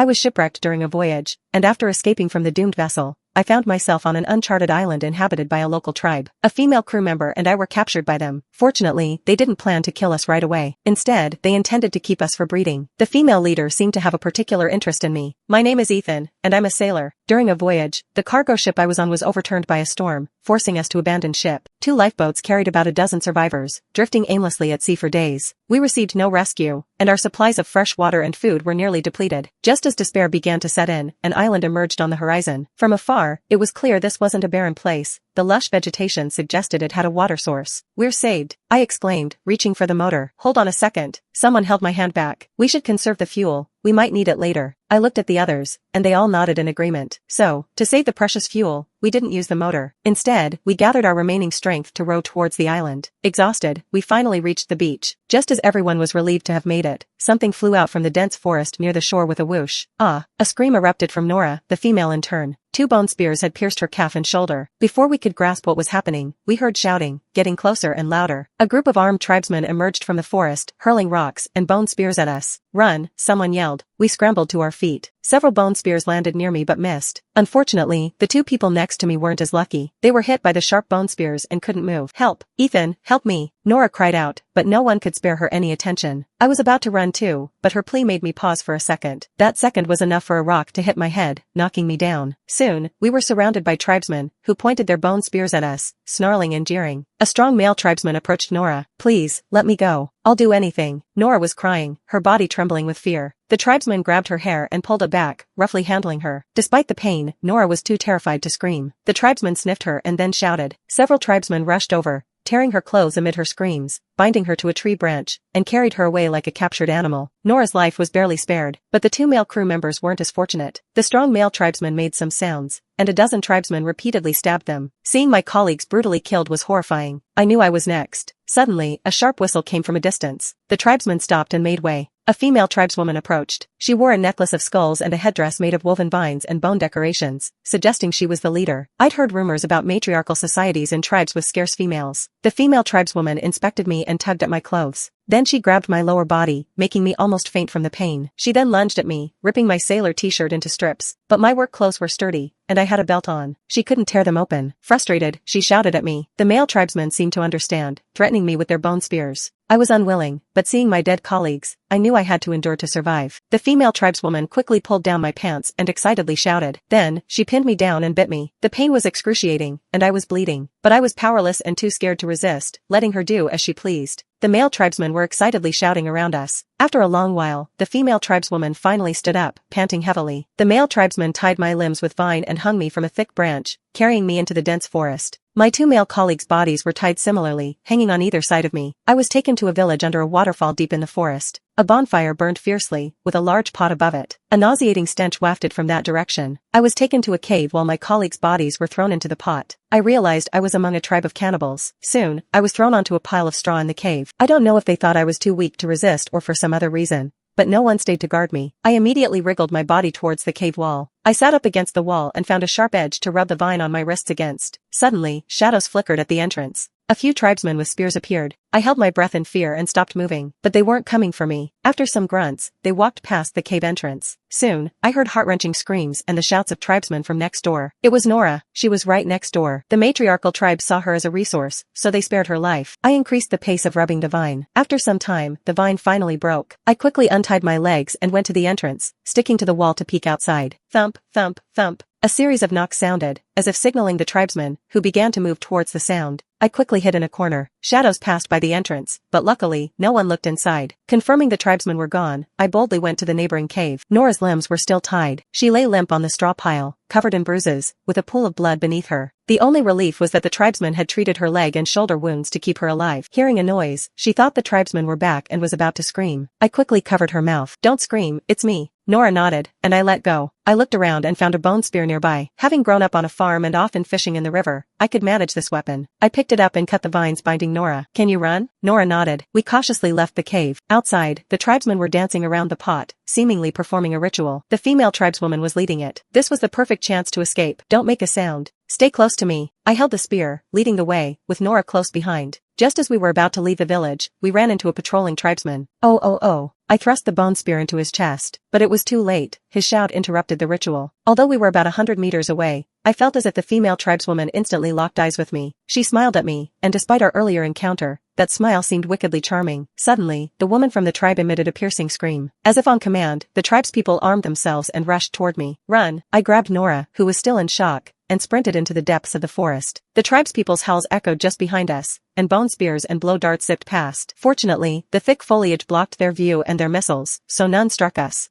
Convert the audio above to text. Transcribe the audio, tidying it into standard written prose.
I was shipwrecked during a voyage, and after escaping from the doomed vessel, I found myself on an uncharted island inhabited by a local tribe. A female crew member and I were captured by them. Fortunately, they didn't plan to kill us right away. Instead, they intended to keep us for breeding. The female leader seemed to have a particular interest in me. My name is Ethan, and I'm a sailor. During a voyage, the cargo ship I was on was overturned by a storm, forcing us to abandon ship. 2 lifeboats carried about a dozen survivors, drifting aimlessly at sea for days. We received no rescue, and our supplies of fresh water and food were nearly depleted. Just as despair began to set in, an island emerged on the horizon. From afar, it was clear this wasn't a barren place. The lush vegetation suggested it had a water source. "We're saved," I exclaimed, reaching for the motor. "Hold on a second." Someone held my hand back. "We should conserve the fuel. We might need it later." I looked at the others, and they all nodded in agreement. So, to save the precious fuel, we didn't use the motor. Instead, we gathered our remaining strength to row towards the island. Exhausted, we finally reached the beach. Just as everyone was relieved to have made it, something flew out from the dense forest near the shore with a whoosh. Ah! A scream erupted from Nora, the female in turn. 2 bone spears had pierced her calf and shoulder. Before we could grasp what was happening, we heard shouting, getting closer and louder. A group of armed tribesmen emerged from the forest, hurling rocks and bone spears at us. "Run!" someone yelled. We scrambled to our feet. Several bone spears landed near me but missed. Unfortunately, the 2 people next to me weren't as lucky. They were hit by the sharp bone spears and couldn't move. "Help! Ethan, help me!" Nora cried out, but no one could spare her any attention. I was about to run too, but her plea made me pause for a second. That second was enough for a rock to hit my head, knocking me down. Soon, we were surrounded by tribesmen, who pointed their bone spears at us, snarling and jeering. A strong male tribesman approached Nora. "Please, let me go. I'll do anything." Nora was crying, her body trembling with fear. The tribesman grabbed her hair and pulled it back, roughly handling her. Despite the pain, Nora was too terrified to scream. The tribesman sniffed her and then shouted. Several tribesmen rushed over, tearing her clothes amid her screams, binding her to a tree branch, and carried her away like a captured animal. Nora's life was barely spared, but the 2 male crew members weren't as fortunate. The strong male tribesman made some sounds, and a dozen tribesmen repeatedly stabbed them. Seeing my colleagues brutally killed was horrifying. I knew I was next. Suddenly, a sharp whistle came from a distance. The tribesmen stopped and made way. A female tribeswoman approached. She wore a necklace of skulls and a headdress made of woven vines and bone decorations, suggesting she was the leader. I'd heard rumors about matriarchal societies in tribes with scarce females. The female tribeswoman inspected me and tugged at my clothes. Then she grabbed my lower body, making me almost faint from the pain. She then lunged at me, ripping my sailor t-shirt into strips. But my work clothes were sturdy, and I had a belt on. She couldn't tear them open. Frustrated, she shouted at me. The male tribesmen seemed to understand, threatening me with their bone spears. I was unwilling, but seeing my dead colleagues, I knew I had to endure to survive. The female tribeswoman quickly pulled down my pants and excitedly shouted. Then, she pinned me down and bit me. The pain was excruciating, and I was bleeding. But I was powerless and too scared to resist, letting her do as she pleased. The male tribesmen were excitedly shouting around us. After a long while, the female tribeswoman finally stood up, panting heavily. The male tribesman tied my limbs with vine and hung me from a thick branch, carrying me into the dense forest. My 2 male colleagues' bodies were tied similarly, hanging on either side of me. I was taken to a village under a waterfall deep in the forest. A bonfire burned fiercely, with a large pot above it. A nauseating stench wafted from that direction. I was taken to a cave while my colleagues' bodies were thrown into the pot. I realized I was among a tribe of cannibals. Soon, I was thrown onto a pile of straw in the cave. I don't know if they thought I was too weak to resist or for some other reason, but no one stayed to guard me. I immediately wriggled my body towards the cave wall. I sat up against the wall and found a sharp edge to rub the vine on my wrists against. Suddenly, shadows flickered at the entrance. A few tribesmen with spears appeared. I held my breath in fear and stopped moving, but they weren't coming for me. After some grunts, they walked past the cave entrance. Soon, I heard heart-wrenching screams and the shouts of tribesmen from next door. It was Nora. She was right next door. The matriarchal tribe saw her as a resource, so they spared her life. I increased the pace of rubbing the vine. After some time, the vine finally broke. I quickly untied my legs and went to the entrance, sticking to the wall to peek outside. Thump, thump, thump. A series of knocks sounded, as if signaling the tribesmen, who began to move towards the sound. I quickly hid in a corner. Shadows passed by the entrance, but luckily, no one looked inside. Confirming the tribesmen were gone, I boldly went to the neighboring cave. Nora's limbs were still tied. She lay limp on the straw pile, covered in bruises, with a pool of blood beneath her. The only relief was that the tribesmen had treated her leg and shoulder wounds to keep her alive. Hearing a noise, she thought the tribesmen were back and was about to scream. I quickly covered her mouth. "Don't scream, it's me." Nora nodded, and I let go. I looked around and found a bone spear nearby. Having grown up on a farm and often fishing in the river, I could manage this weapon. I picked it up and cut the vines binding Nora. "Can you run?" Nora nodded. We cautiously left the cave. Outside, the tribesmen were dancing around the pot, seemingly performing a ritual. The female tribeswoman was leading it. This was the perfect chance to escape. "Don't make a sound. Stay close to me." I held the spear, leading the way, with Nora close behind. Just as we were about to leave the village, we ran into a patrolling tribesman. Oh. I thrust the bone spear into his chest, but it was too late. His shout interrupted the ritual. Although we were about 100 meters away, I felt as if the female tribeswoman instantly locked eyes with me. She smiled at me, and despite our earlier encounter, that smile seemed wickedly charming. Suddenly, the woman from the tribe emitted a piercing scream. As if on command, the tribespeople armed themselves and rushed toward me. Run! I grabbed Nora, who was still in shock, and sprinted into the depths of the forest. The tribespeople's howls echoed just behind us, and bone spears and blow darts zipped past. Fortunately, the thick foliage blocked their view and their missiles, so none struck us.